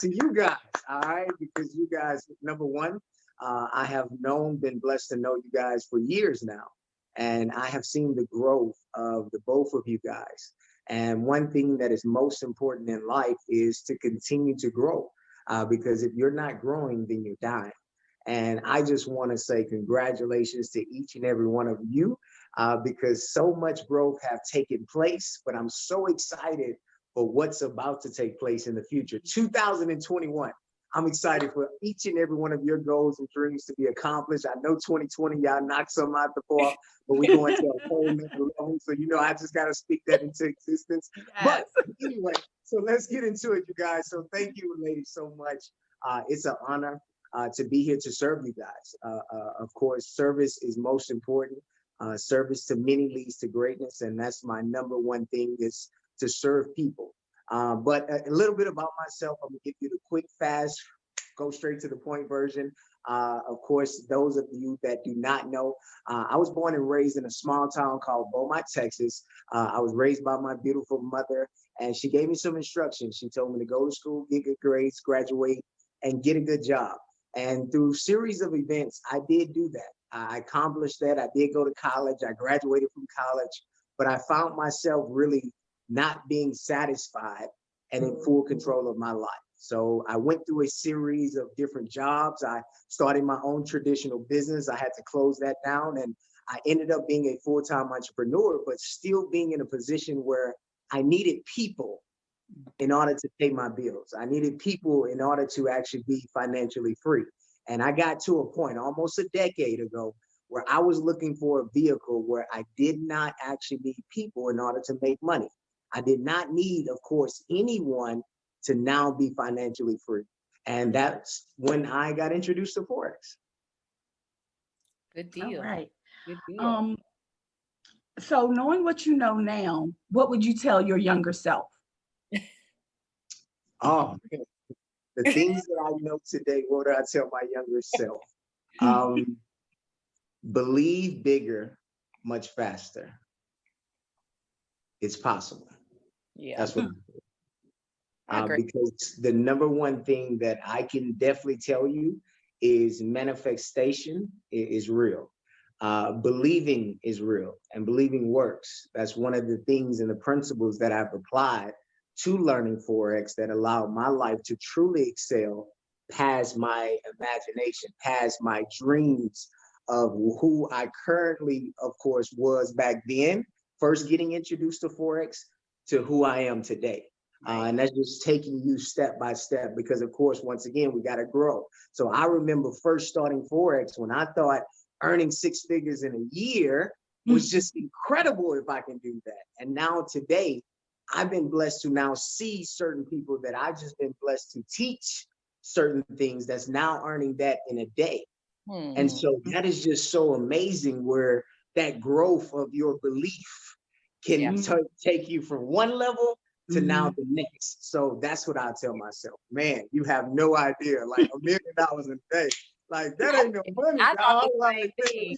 to you guys, all right? Because you guys, number one, I have been blessed to know you guys for years now. And I have seen the growth of the both of you guys. And one thing that is most important in life is to continue to grow. Because if you're not growing, then you're dying. And I just want to say congratulations to each and every one of you, because so much growth have taken place, but I'm so excited for what's about to take place in the future. 2021, I'm excited for each and every one of your goals and dreams to be accomplished. I know 2020, y'all knocked some out the park, but we're going to a whole nother level. So, I just got to speak that into existence. Yes. But anyway, so let's get into it, you guys. So thank you, ladies, so much. It's an honor to be here to serve you guys. Of course, service is most important. Service to many leads to greatness. And that's my number one thing, is to serve people. But a little bit about myself. I'm gonna give you the quick, fast, go straight to the point version. Of course, those of you that do not know, I was born and raised in a small town called Beaumont, Texas. I was raised by my beautiful mother, and she gave me some instructions. She told me to go to school, get good grades, graduate, and get a good job. And through series of events, I did do that. I accomplished that. I did go to college. I graduated from college, but I found myself really not being satisfied and in full control of my life. So I went through a series of different jobs. I started my own traditional business. I had to close that down, and I ended up being a full-time entrepreneur, but still being in a position where I needed people in order to pay my bills. I needed people in order to actually be financially free. And I got to a point almost a decade ago where I was looking for a vehicle where I did not actually need people in order to make money. I did not need, of course, anyone to now be financially free. And that's when I got introduced to Forex. Good deal. All right. Good deal. So knowing what you know now, what would you tell your younger self? Oh, the things that I know today, what do I tell my younger self? Believe bigger, much faster. It's possible. Yeah. That's what I agree. Because the number one thing that I can definitely tell you is manifestation is real. Believing is real, and believing works. That's one of the things and the principles that I've applied to learning Forex that allow my life to truly excel past my imagination, past my dreams of who I currently, of course, was back then, first getting introduced to Forex, to who I am today. And that's just taking you step by step, because of course, once again, we got to grow. So I remember first starting Forex when I thought earning 6 figures in a year was just incredible if I can do that. And now today, I've been blessed to now see certain people that I've just been blessed to teach certain things that's now earning that in a day. And so that is just so amazing, where that growth of your belief can take you from one level to now the next. So that's what I tell myself. Man, you have no idea. Like $1 million a day. Like, that ain't no money. I thought the same thing.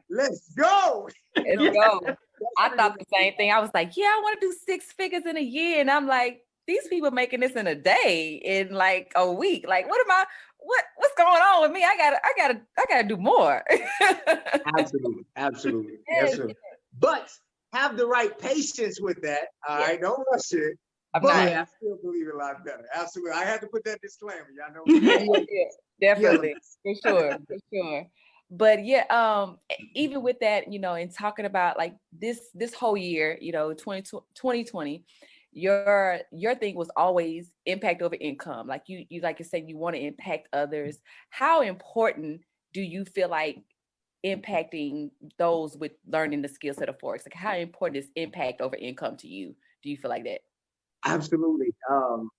Let's go. Let's go. I thought the same thing. I was like, yeah, I want to do 6 figures in a year. And I'm like, these people making this in a day, in like a week. Like, what's going on with me? I gotta do more. Absolutely. Yes, sir. But have the right patience with that. All right, don't rush it. I still believe it a lot better. Absolutely. I had to put that disclaimer. Y'all know. Definitely. For sure. But even with that, and talking about like this whole year, 2020, your thing was always impact over income. Like you like you said, you want to impact others. How important do you feel like impacting those with learning the skill set of Forex? Like, how important is impact over income to you? Do you feel like that? Absolutely.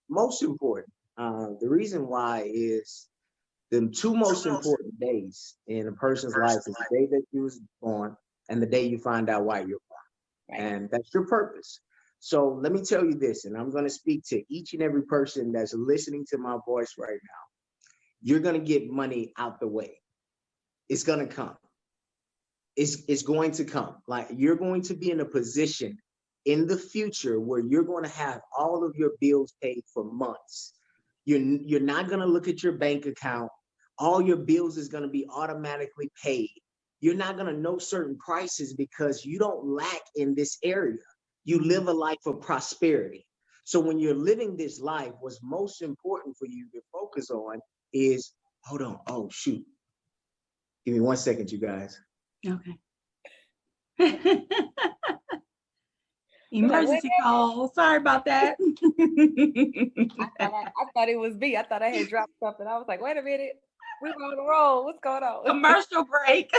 Most important. The reason why is the two most important days in a person's life is the day that you was born and the day you find out why you're born. And that's your purpose. So let me tell you this, and I'm going to speak to each and every person that's listening to my voice right now. You're going to get money out the way. It's going to come. It's going to come. Like, you're going to be in a position in the future where you're going to have all of your bills paid for months. You're not going to look at your bank account. All your bills is going to be automatically paid. You're not going to know certain prices because you don't lack in this area. You live a life of prosperity. So when you're living this life, what's most important for you to focus on is, hold on, oh shoot. Give me 1 second, you guys. Okay. Emergency call. Sorry about that. I thought it was me. I thought I had dropped something. I was like, wait a minute. We were on the roll. What's going on? Commercial break.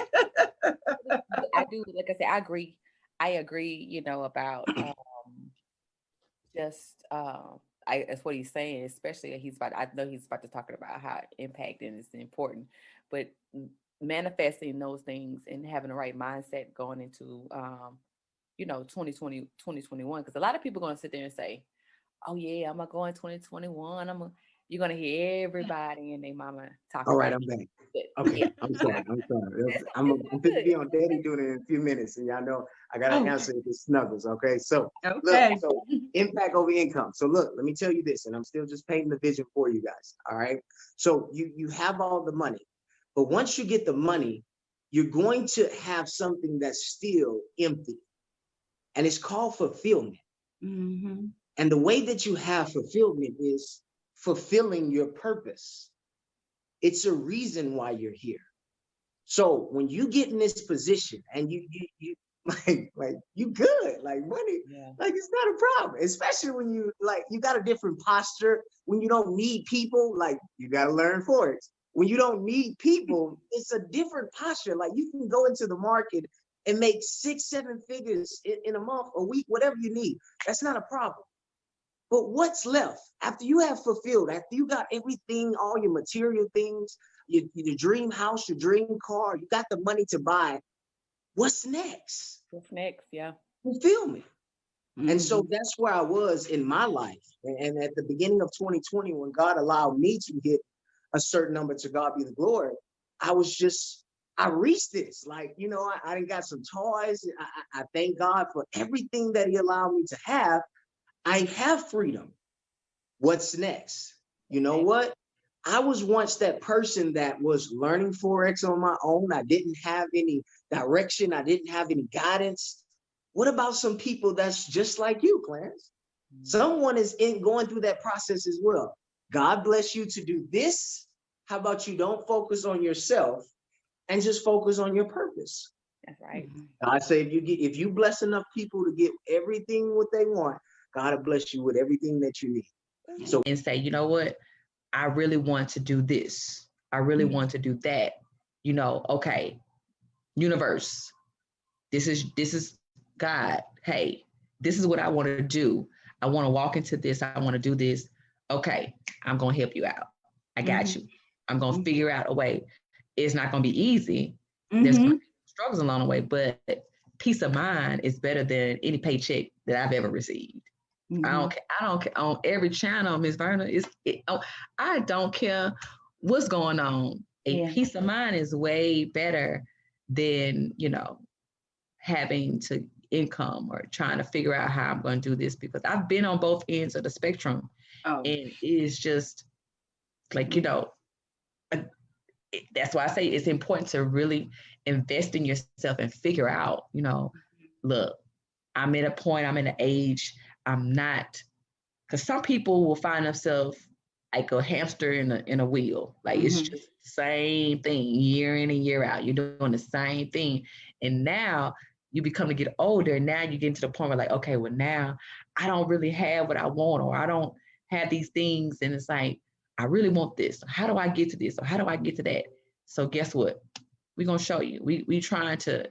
I do, like I said, I agree. I agree, about just that's what he's saying, especially I know he's about to talk about how impacting is important, but manifesting those things and having the right mindset going into 2020, 2021, because a lot of people are going to sit there and say, oh yeah, I'm gonna go in 2021. You're gonna hear everybody and their mama talk. All right, I'm back. Okay, yeah. I'm sorry. I'm going to be on Daddy doing it in a few minutes, and y'all know I got to answer the snuggles. Okay, so look, so impact over income. So look, let me tell you this, and I'm still just painting the vision for you guys. All right, so you have all the money, but once you get the money, you're going to have something that's still empty, and it's called fulfillment. Mm-hmm. And the way that you have fulfillment is fulfilling your purpose. It's a reason why you're here. So when you get in this position and you like you good, like money, like it's not a problem, especially when you got a different posture, when you don't need people, like you got to learn Forex. When you don't need people, it's a different posture. Like you can go into the market and make 6-7 figures in a month, a week, whatever you need. That's not a problem. But what's left after you have fulfilled, after you got everything, all your material things, your dream house, your dream car, you got the money to buy, what's next? What's next? Yeah. Fulfillment. Mm-hmm. And so that's where I was in my life. And at the beginning of 2020, when God allowed me to hit a certain number, to God be the glory, I reached this. Like, I done got some toys. I thank God for everything that he allowed me to have. I have freedom. What's next? You know what? I was once that person that was learning Forex on my own. I didn't have any direction. I didn't have any guidance. What about some people that's just like you, Clarence? Someone is going through that process as well. God bless you to do this. How about you don't focus on yourself and just focus on your purpose? That's right. God said if you bless enough people to get everything what they want, God will bless you with everything that you need. So and say, you know what? I really want to do this. I really want to do that. Okay, universe, this is God. Hey, this is what I want to do. I want to walk into this. I want to do this. Okay, I'm going to help you out. I got you. I'm going to figure out a way. It's not going to be easy. There's going to be struggles along the way, but peace of mind is better than any paycheck that I've ever received. I don't care on every channel, Ms. Verna. I don't care what's going on. Peace of mind is way better than, having to income or trying to figure out how I'm going to do this, because I've been on both ends of the spectrum. And it's just like, that's why I say it's important to really invest in yourself and figure out, look, I'm at a point, I'm in an age, I'm not, because some people will find themselves like a hamster in a wheel. Like it's just the same thing year in and year out. You're doing the same thing. And now you become to get older. Now you get to the point where like, okay, well now I don't really have what I want, or I don't have these things. And it's like, I really want this. How do I get to this? Or how do I get to that? So guess what? We're going to show you. We trying to,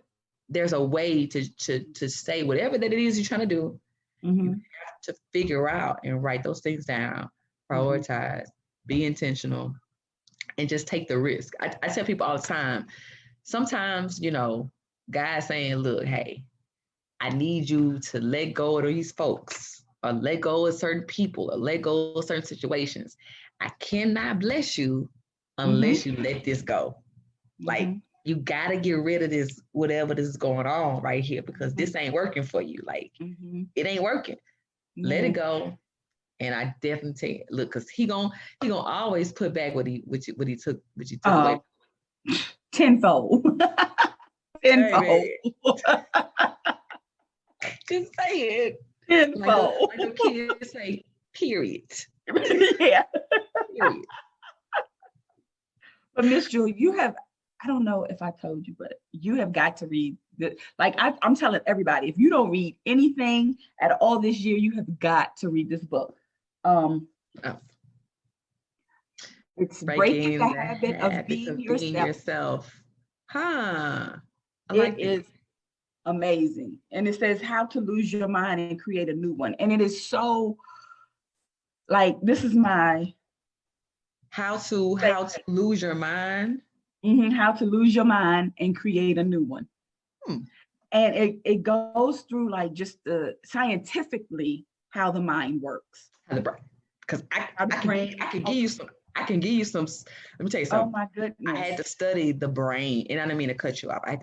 there's a way to say whatever that it is you're trying to do. You have to figure out and write those things down, prioritize, be intentional, and just take the risk. I tell people all the time, sometimes, God's saying, look, hey, I need you to let go of these folks, or let go of certain people, or let go of certain situations. I cannot bless you unless you let this go. Like, you gotta get rid of this, whatever this is going on right here, because this ain't working for you. Like, it ain't working. Let it go. And I definitely tell you, look, because he gonna always put back what you took away. Tenfold. Tenfold. Just say it. Tenfold. Like the kids say, period. Yeah. Period. But Miss Julie, you have, I don't know if I told you, but you have got to read the, like I'm telling everybody, if you don't read anything at all this year, you have got to read this book. It's breaking the habit of being yourself. Huh. It is amazing. And it says how to lose your mind and create a new one. And it is so, like, this is my how to lose your mind. How to lose your mind and create a new one. And it goes through like just scientifically how the mind works. Because I can give you some. Let me tell you something. Oh my goodness! I had to study the brain, and I didn't mean to cut you off. I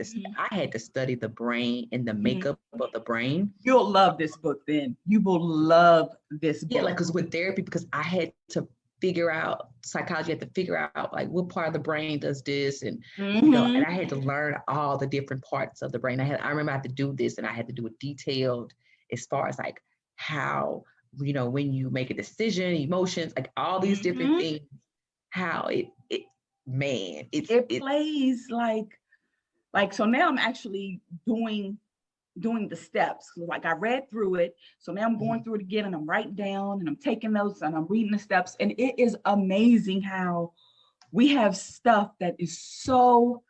had to study the brain and the makeup of the brain. You'll love this book. Then you will love this book. Yeah, like because with therapy, because I had to figure out psychology. I had to figure out like what part of the brain does this, and you know, and I had to learn all the different parts of the brain. I remember I had to do this, and I had to do it detailed as far as like how, you know, when you make a decision, emotions, like all these different things, how it plays like, so now I'm actually doing the steps. Like I read through it. So now I'm going through it again and I'm writing down and I'm taking notes and I'm reading the steps. And it is amazing how we have stuff that is so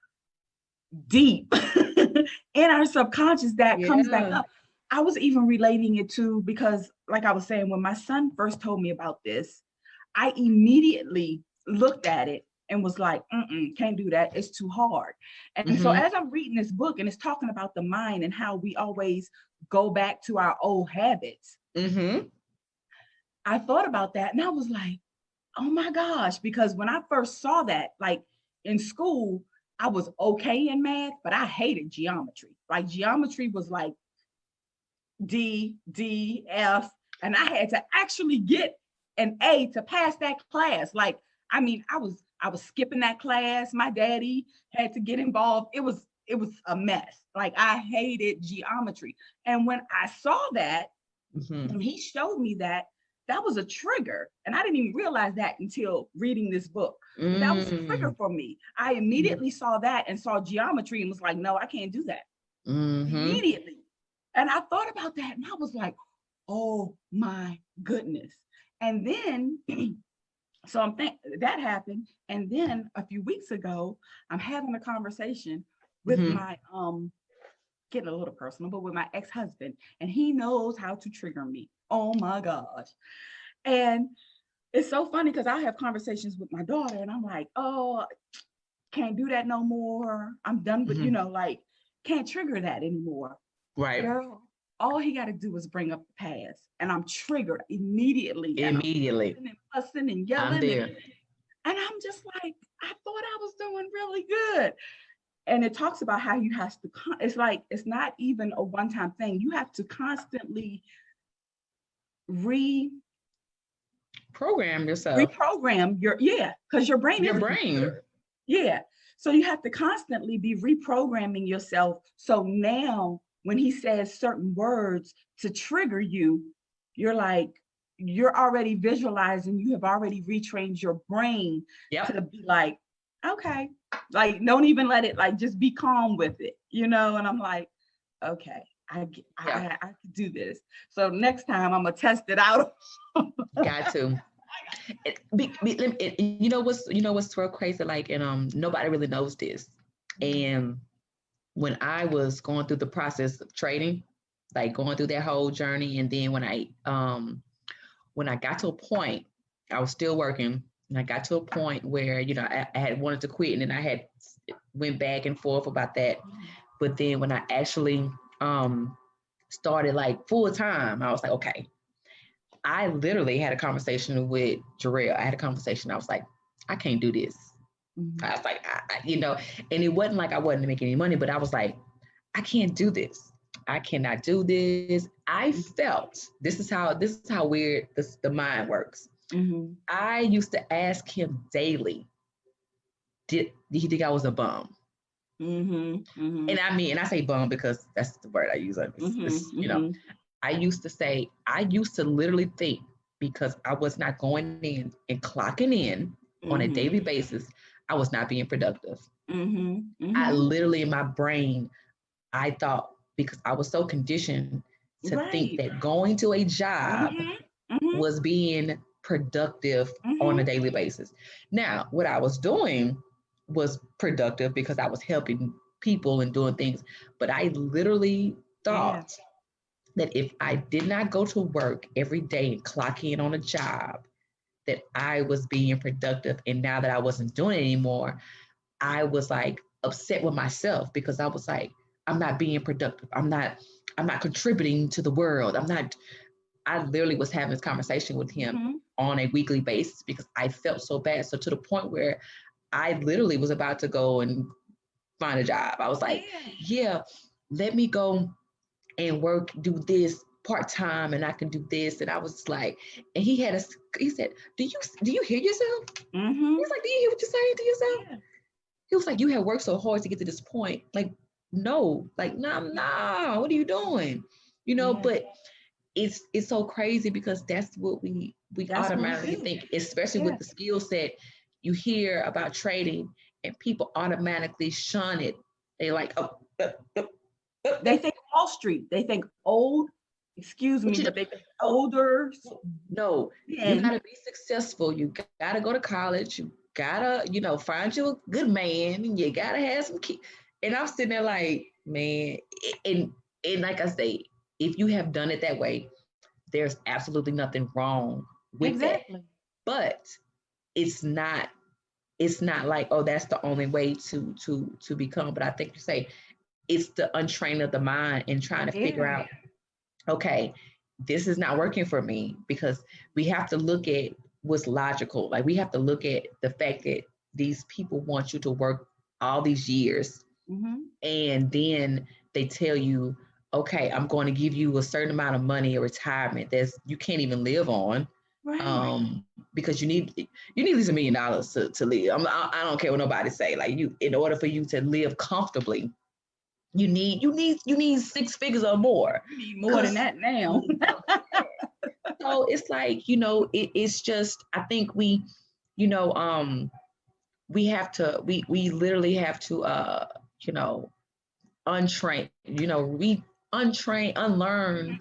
deep in our subconscious that comes back up. I was even relating it to, because like I was saying, when my son first told me about this, I immediately looked at it and was like, can't do that. It's too hard. And so as I'm reading this book and it's talking about the mind and how we always go back to our old habits, I thought about that and I was like, oh my gosh, because when I first saw that, like in school, I was okay in math, but I hated geometry. Like geometry was like D, F, and I had to actually get an A to pass that class. Like, I mean, I was skipping that class. My daddy had to get involved. It was a mess. Like I hated geometry. And when I saw that, when he showed me that, that was a trigger. And I didn't even realize that until reading this book. That was a trigger for me. I immediately saw that and saw geometry and was like, no, I can't do that. Immediately. And I thought about that and I was like, oh my goodness. And then, so that happened. And then a few weeks ago, I'm having a conversation with my, getting a little personal, but with my ex-husband, and he knows how to trigger me. Oh my gosh. And it's so funny because I have conversations with my daughter and I'm like, oh, can't do that no more. I'm done with, you know, like, can't trigger that anymore. Right. Girl, all he got to do is bring up the past, and I'm triggered immediately. Immediately. And fussing and yelling. I'm there. And I'm just like, I thought I was doing really good. And it talks about how you have to, it's like, it's not even a one-time thing. You have to constantly reprogram yourself. Reprogram because your brain is brain. Yeah. So you have to constantly be reprogramming yourself. So now when he says certain words to trigger you, you're like, you're already visualizing, you have already retrained your brain to be like, okay, like, don't even let it, like, just be calm with it, you know? And I'm like, okay, I can do this. So next time I'm gonna test it out. Got to. You know what's so crazy? Like, and nobody really knows this. And when I was going through the process of trading, like going through that whole journey, and then when I got to a point, I was still working, and I got to a point where, you know, I had wanted to quit, and then I had went back and forth about that. But then when I actually started like full time, I was like, okay. I literally had a conversation with Jarrell. I was like, I can't do this. I was like, and it wasn't like I wasn't making any money, but I was like, I can't do this. I cannot do this. I felt this is how weird the mind works. I used to ask him daily, did he think I was a bum? And I say bum because that's the word I use. I used to literally think, because I was not going in and clocking in on a daily basis, I was not being productive. I literally, in my brain, I thought, because I was so conditioned to think that going to a job was being productive on a daily basis. Now, what I was doing was productive because I was helping people and doing things, but I literally thought that if I did not go to work every day and clock in on a job, that I was being productive. And now that I wasn't doing it anymore, I was like upset with myself, because I was like, I'm not being productive. I'm not contributing to the world. I literally was having this conversation with him on a weekly basis because I felt so bad. So to the point where I literally was about to go and find a job. I was like, yeah, let me go and work, do this part-time, and I can do this. And I was like, and he said, do you hear yourself? He's like, do you hear what you're saying to yourself? Yeah. He was like, you have worked so hard to get to this point. Like, no, like, nah, what are you doing? But it's so crazy because that's what we automatically think, especially with the skill set. You hear about trading and people automatically shun it. They like, they think Wall Street. They think old. Excuse me, but they think older. No, you gotta be successful. You gotta go to college. You gotta, find you a good man. And you gotta have some kids. And I'm sitting there like, man, and like I say, if you have done it that way, there's absolutely nothing wrong with that. But it's not like, oh, that's the only way to become. But I think you say it's the untrained of the mind and trying to figure out, okay, this is not working for me, because we have to look at what's logical. Like, we have to look at the fact that these people want you to work all these years, and then they tell you, okay, I'm going to give you a certain amount of money or retirement that you can't even live on. Because you need at least $1 million to live. I don't care what nobody say. Like, in order for you to live comfortably, you need 6 figures or more. You need more than that now. So it's like, it's just, I think we literally have to unlearn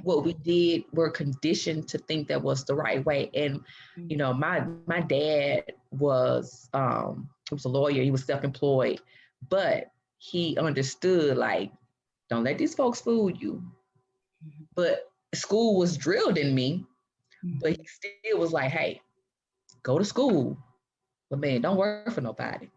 what we did. We're conditioned to think that was the right way. And my dad was he was a lawyer. He was self-employed, but he understood, like, don't let these folks fool you. But school was drilled in me, but he still was like, hey, go to school, but man, don't work for nobody.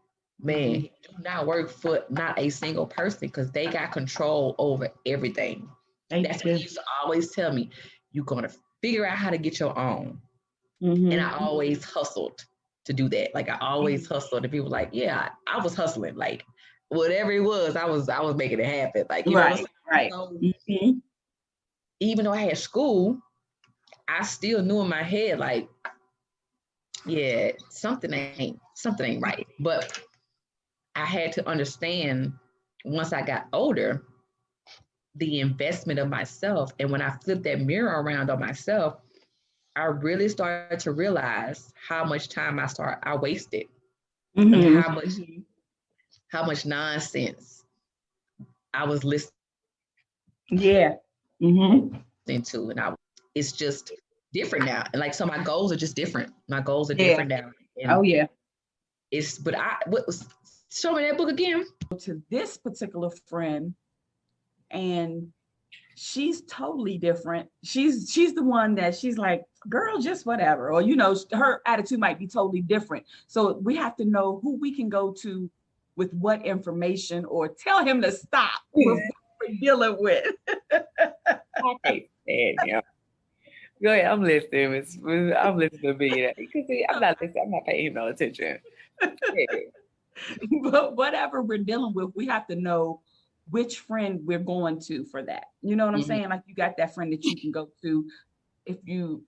Man, do not work for not a single person, because they got control over everything. That's what he used to always tell me. You're going to figure out how to get your own. And I always hustled to do that. Like, I always hustled. And people were like, yeah, I was hustling. Like, whatever it was, I was making it happen. Like, you know, so, even though I had school, I still knew in my head, like, yeah, something ain't right. But I had to understand, once I got older, the investment of myself. And when I flipped that mirror around on myself, I really started to realize how much time I wasted, and how much nonsense I was listening to. And it's just different now. And like, so my goals are just different. My goals are different now. And show me that book again. To this particular friend, and she's totally different. She's the one that she's like, girl, just whatever. Or, her attitude might be totally different. So we have to know who we can go to with what information, or tell him to stop with what we're dealing with. Go ahead, I'm listening. I'm listening to be. Because I'm not listening. I'm not paying him no attention. Yeah. But whatever we're dealing with, we have to know which friend we're going to for that. You know what I'm Mhm. saying? Like you got that friend that you can go to if you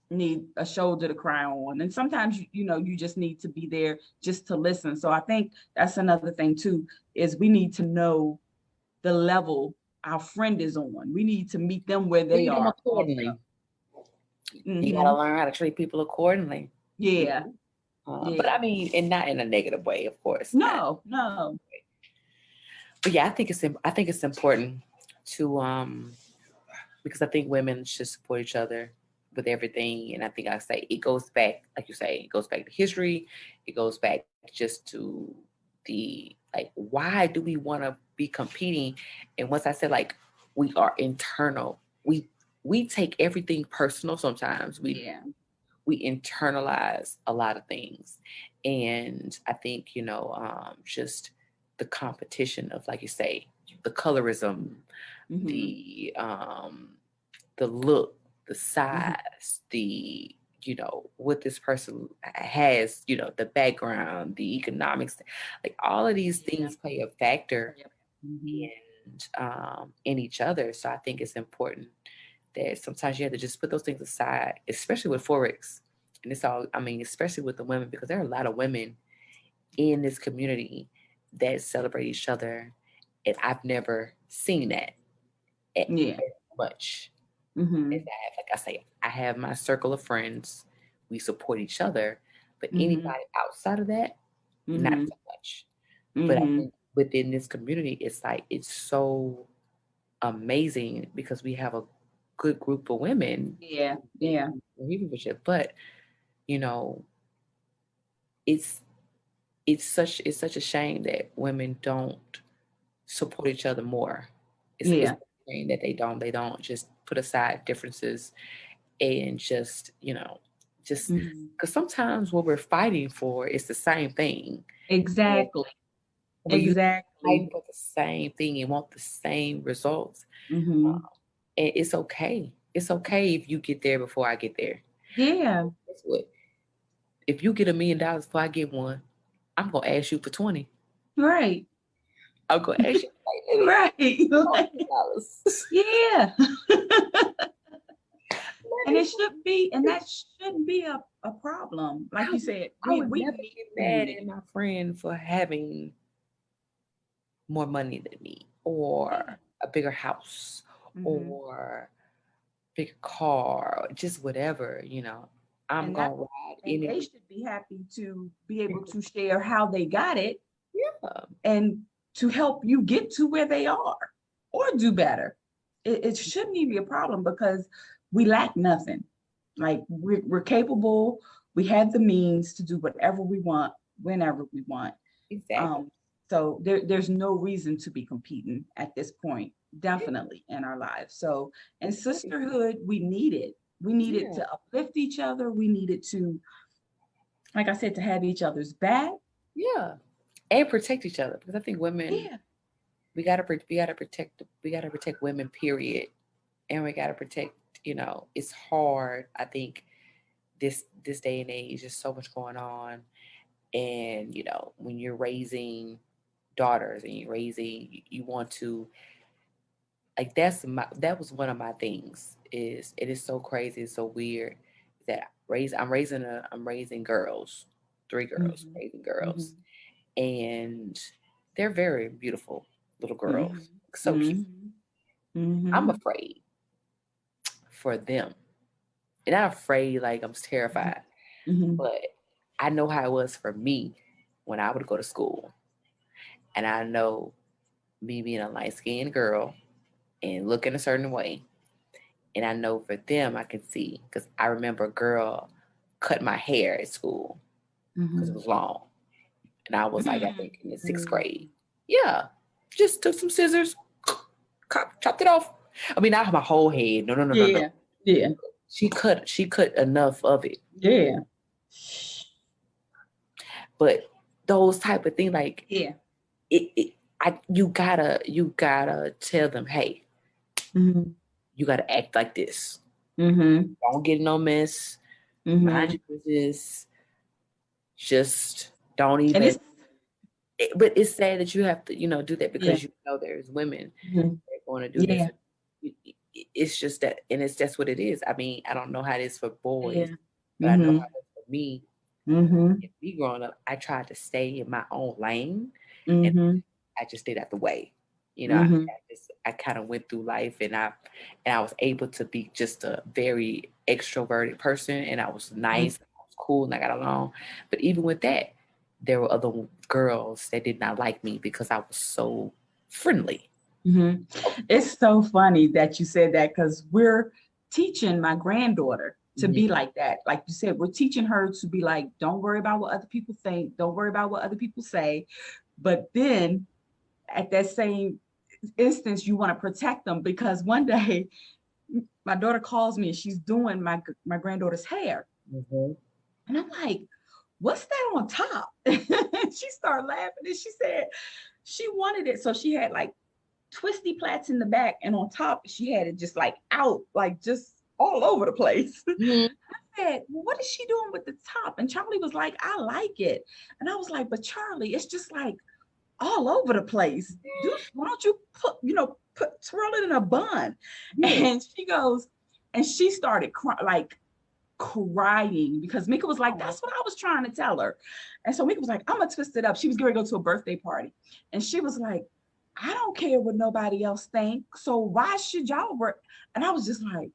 need a shoulder to cry on. And sometimes you know you just need to be there just to listen. So I think that's another thing too, is we need to know the level our friend is on. We need to meet them where they Treat them are accordingly. also. You Mhm. gotta learn how to treat people accordingly. Yeah. But Yeah. I mean, and not in a negative way, of course. Not. No. But yeah, I think it's important to because I think women should support each other with everything. And I think I say it goes back, like you say, it goes back to history. It goes back just to the like, why do we want to be competing? And once I said like we are internal, we take everything personal sometimes. Yeah. We internalize a lot of things. And I think, just the competition of, like you say, the colorism, Mhm. the look, the size, the what this person has, the background, the economics, like all of these things play a factor Mhm. in each other. So I think it's important that sometimes you have to just put those things aside, especially with Forex. And it's all, I mean, especially with the women, because there are a lot of women in this community that celebrate each other. And I've never seen that Yeah. as much Mhm. as I have. Like I say, I have my circle of friends. We support each other. But Mhm. anybody outside of that, not Mhm. so much. But I Mhm. think within this community, it's like, it's so amazing because we have a good group of women. Yeah. Yeah. But you know, it's it's such a shame that women don't support each other more. It's Yeah. a shame that they don't just put aside differences and just Mhm. because sometimes what we're fighting for is the same thing. And Exactly. when you Exactly. fighting for the same thing and want the same results, Mhm. and it's okay. It's okay if you get there before I get there. Yeah. Guess what? If you get $1 million before I get one, I'm gonna ask you for 20. Right. I'm gonna ask you for like, Right. $20. Yeah. And it should be, and that shouldn't be a problem. Like you said, I we would we never need get mad at community. my friend for having more money than me, Yeah. or a bigger house, Mhm. or bigger car, or just whatever. I'm And that, gonna ride and they any. should be happy to be able to share how they got it Yeah, and to help you get to where they are or do better. It shouldn't even be a problem because we lack nothing. Like we're capable, we have the means to do whatever we want, whenever we want. exactly. Um, so there's no reason to be competing at this point, definitely in our lives. So, and sisterhood, we need it. We need it Yeah, to uplift each other. We need it to, like I said, to have each other's back. yeah, and protect each other, because I think women, Yeah. we gotta protect women. Period. And we gotta protect. It's hard. I think this day and age, there's so much going on, and when you're raising daughters and you want to, like, that was one of my things. Is it is so crazy, it's so weird that I'm raising girls, 3 girls, Mhm. raising girls, Mhm. and they're very beautiful little Mhm. girls, so cute. Mhm. I'm Mhm. afraid for them, and not afraid like I'm Mhm. terrified, Mhm. but I know how it was for me when I would go to school, and I know me being a light skinned girl and looking a certain way. And I know for them, I can see, because I remember a girl cut my hair at school because it Mhm. was long. And I was like, I Mhm. think in the sixth grade. Yeah. Just took some scissors, chopped it off. I mean, not my whole head. No, no, no, no, no. Yeah. Yeah. She cut enough of it. Yeah. But those type of things, like, Yeah. you gotta tell them, hey, Mhm. you gotta act like this. Mm-hmm. Don't get no mess. Mm-hmm. Mind your business. Just don't And even. it's But it's sad that you have to, do that yeah. because there's women Mhm. that want to do this. Yeah. It's just that, and that's what it is. I mean, I don't know how it is for boys, Yeah. but I know Mm-hmm. how it is for me. Mm-hmm. Me growing up, I tried to stay in my own lane, and Mm-hmm. I just stayed out the way. Mm-hmm. I kind of went through life, and I was able to be just a very extroverted person, and I was nice, I was cool, and I got along. But even with that, there were other girls that did not like me because I was so friendly. Mm-hmm. It's so funny that you said that because we're teaching my granddaughter to Mhm. be like that. Like you said, we're teaching her to be like, don't worry about what other people think, don't worry about what other people say. But then at that same instance, you want to protect them because one day my daughter calls me and she's doing my granddaughter's hair. Mhm. And I'm like, what's that on top? She started laughing and she said she wanted it. So she had like twisty plaits in the back, and on top, she had it just like out, like just all over the place. Mhm. I said, well, what is she doing with the top? And Charlie was like, I like it. And I was like, but Charlie, it's just like all over the place. Why don't you twirl it in a bun? Yeah. And she goes, and she started crying because Mika was like, that's what I was trying to tell her. And so Mika was like, I'm gonna twist it up. She was going to go to a birthday party. And she was like, I don't care what nobody else thinks. So why should y'all work? And I was just like,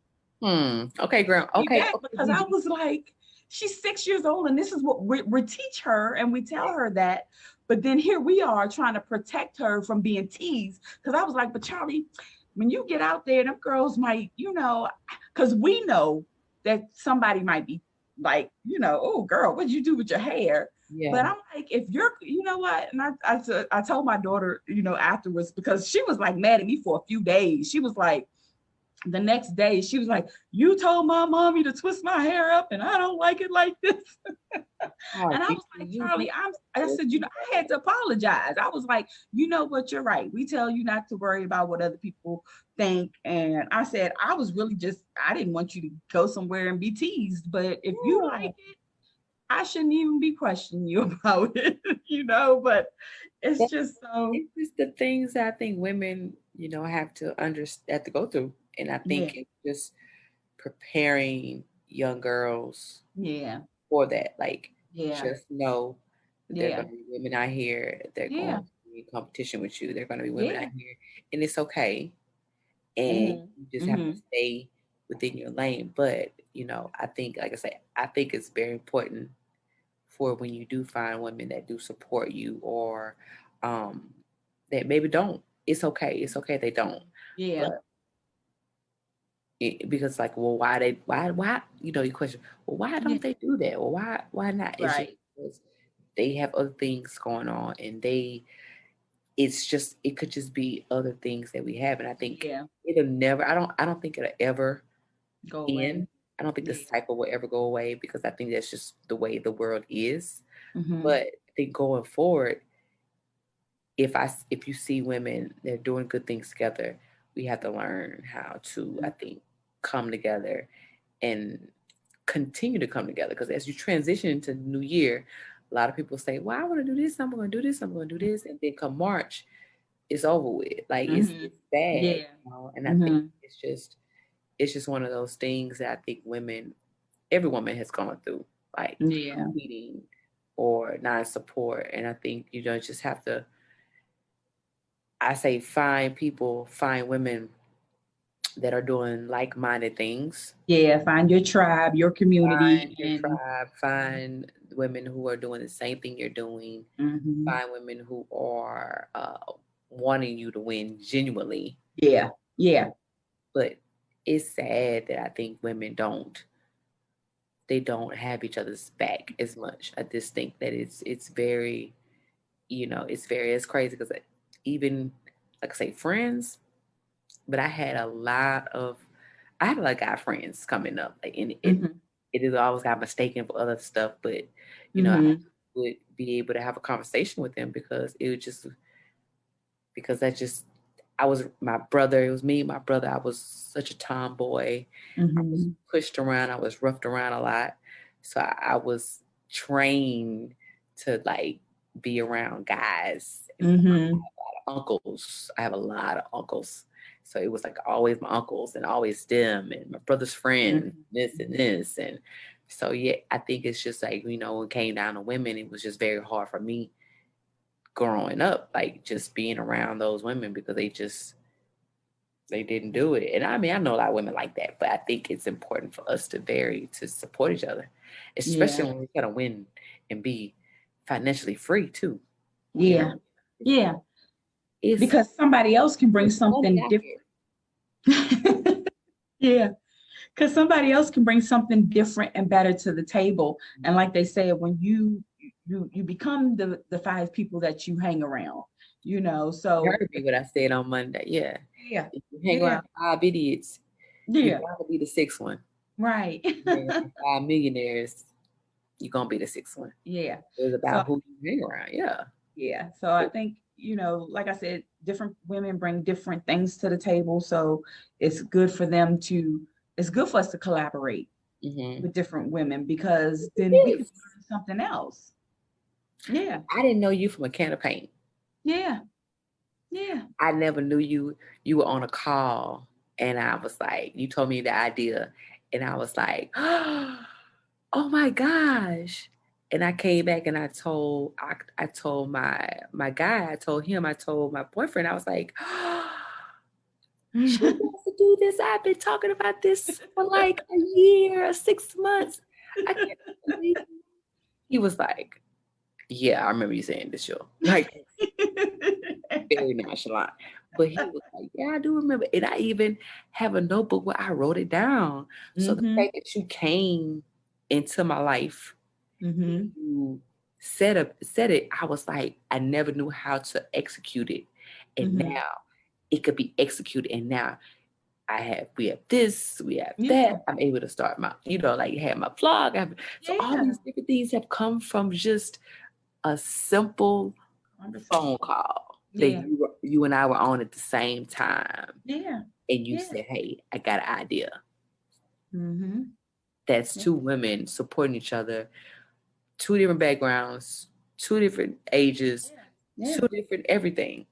Okay, girl. Okay. because I was like, she's 6 years old, and this is what we teach her, and we tell her that. But then here we are trying to protect her from being teased. Because I was like, but Charlie, when you get out there, them girls might, because we know that somebody might be like, oh girl, what'd you do with your hair? Yeah. But I'm like, if you're, you know what? And I told my daughter, afterwards, because she was like mad at me for a few days. She was like, the next day, she was like, you told my mommy to twist my hair up and I don't like it like this. And I was like, Charlie, I said, I had to apologize. I was like, you know what, you're right. We tell you not to worry about what other people think. And I said, I was really I didn't want you to go somewhere and be teased. But if you like it, I shouldn't even be questioning you about it, but it's just so. It's just the things that I think women, have to go through. And I think Yeah. it's just preparing young girls Yeah. for that. Like, Yeah. just know that there are Yeah. going to be women out here that are Yeah. going to be in competition with you. There are going to be women Yeah. out here, and it's okay. And Mhm. you just have to Mhm. stay within your lane. But, I think, like I said, I think it's very important for when you do find women that do support you or um, that maybe don't. It's okay. It's okay if they don't. Yeah. But because like, well, why, you question, well, why Yeah. don't they do that? Well, why not? It's just Right. because they have other things going on, and it could just be other things that we have. And I think Yeah. it'll never, I don't think it'll ever Go away. end. I don't think Yeah. this cycle will ever go away because I think that's just the way the world is. Mhm. But I think going forward, if you see women they're doing good things together, we have to learn how to, I think, come together and continue to come together. Because as you transition into the new year, a lot of people say, well, I want to do this, I'm going to do this, I'm going to do this. And then come March, it's over with. Like Mhm. it's bad. Yeah. And I think Mhm. it's just one of those things that I think every woman has gone through, like Yeah. cheating or non-support. And I think just have to, I say, find women that are doing like-minded things. Yeah. Find your tribe, your community, Find your and tribe. Find women who are doing the same thing you're doing. mhm. Find women who are wanting you to win genuinely. Yeah. Yeah. But it's sad that I think women they don't have each other's back as much. I just think that it's very, it's crazy because even, like I say, friends, but I had a lot of guy friends coming up, like, and Mhm. it is always got mistaken for other stuff, but I Mhm. would be able to have a conversation with them because it would just, because my brother, it was me, my brother. I was such a tomboy. I was pushed around, I was roughed around a lot. So I was trained to like be around guys. Uncles. I have a lot of uncles. So it was like always my uncles and always them and my brother's friends, this and this. And so, yeah, I think it's just like, when it came down to women, it was just very hard for me growing up, like just being around those women because they didn't do it. And I mean, I know a lot of women like that, but I think it's important for us to support each other, especially when we kind of win and be financially free too. Yeah. Because somebody else can bring something different. Yeah. Because somebody else can bring something different and better to the table. And like they said, when you become the 5 people that you hang around, so. You heard me what I said on Monday. Yeah. Yeah. If you hang around 5 idiots, you're going to be the 6th one. Right. 5 millionaires, you're going to be the 6th one. Yeah. It's about who you hang around. Yeah. Yeah. So I think, like I said, different women bring different things to the table. So it's good for us to collaborate with different women, because then we can learn something else. Yeah. I didn't know you from a can of paint. Yeah. I never knew you. You were on a call and I was like, you told me the idea and I was like, oh my gosh. And I came back and I told my guy, I told my boyfriend, I was like, she wants to do this. I've been talking about this for like a year, 6 months. I can't believe it. He was like, yeah, I remember you saying this, show. Like, very nonchalant. But he was like, yeah, I do remember. And I even have a notebook where I wrote it down. So the fact that you came into my life, you said it, I was like, I never knew how to execute it. And now it could be executed. And now we have this, we have that. I'm able to start my, like have my vlog. So all these different things have come from just a simple phone call that you and I were on at the same time. Yeah. And you said, hey, I got an idea. That's 2 women supporting each other, 2 different backgrounds, 2 different ages, 2 different everything.